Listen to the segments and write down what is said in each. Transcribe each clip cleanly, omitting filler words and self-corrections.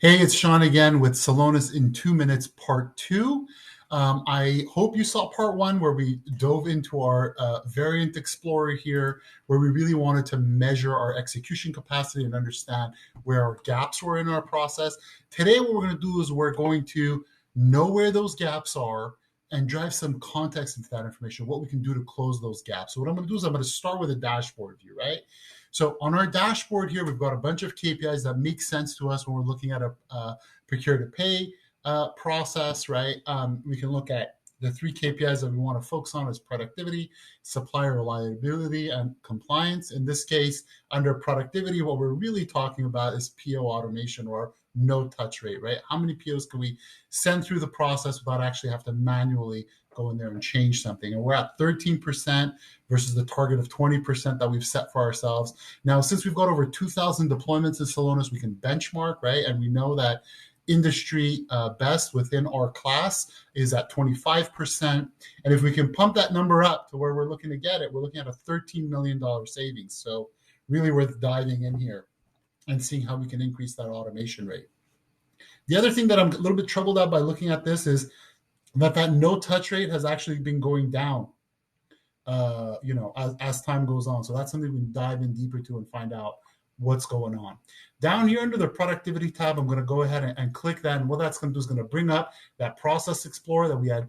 Hey, it's Sean again with Celonis in 2 minutes, part two. I hope you saw part one where we dove into our variant explorer here, where we really wanted to measure our execution capacity and understand where our gaps were in our process. Today, what we're going to do is we're going to know where those gaps are and drive some context into that information, what we can do to close those gaps. So what I'm going to do is I'm going to start with a dashboard view, right? So on our dashboard here, we've got a bunch of KPIs that make sense to us when we're looking at a procure to pay process, right? We can look at the three KPIs that we want to focus on is productivity, supplier reliability, and compliance. In this case, under productivity, what we're really talking about is PO automation or no touch rate, right? How many POs can we send through the process without actually have to manually go in there and change something? And we're at 13% versus the target of 20% that we've set for ourselves. Now, since we've got over 2,000 deployments in Celonis, we can benchmark, right? And we know that industry best within our class is at 25%. And if we can pump that number up to where we're looking to get it, we're looking at a $13 million savings. So really worth diving in here and seeing how we can increase that automation rate. The other thing that I'm a little bit troubled at by looking at this is that no touch rate has actually been going down, as time goes on. So that's something we can dive in deeper to and find out what's going on. Down here under the productivity tab, I'm going to go ahead and click that. And what that's going to do is going to bring up that process explorer that we had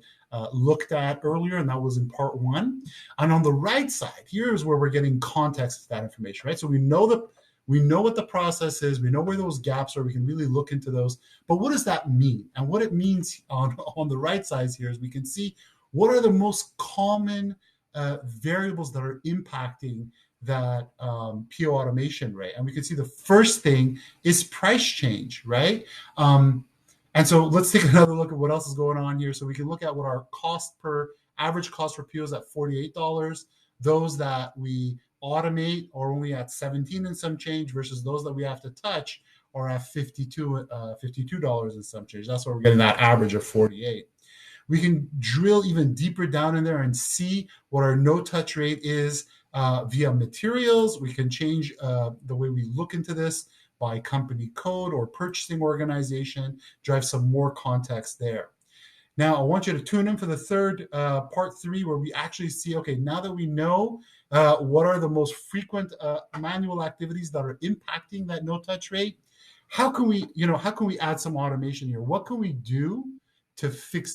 looked at earlier, and that was in part one. And on the right side, here's where we're getting context to that information, right? So we know what the process is. We know where those gaps are. We can really look into those. But what does that mean? And what it means on the right side here is we can see what are the most common variables that are impacting that PO automation rate. And we can see the first thing is price change, right? And so let's take another look at what else is going on here. So we can look at what our average cost per PO is at $48. Those that we automate are only at 17 and some change versus those that we have to touch are at $52 and some change. That's why we're getting that average of 48. We can drill even deeper down in there and see what our no-touch rate is via materials. We can change the way we look into this by company code or purchasing organization, drive some more context there. Now, I want you to tune in for the third part three, where we actually see, okay, now that we know what are the most frequent manual activities that are impacting that no-touch rate, how can we add some automation here? What can we do to fix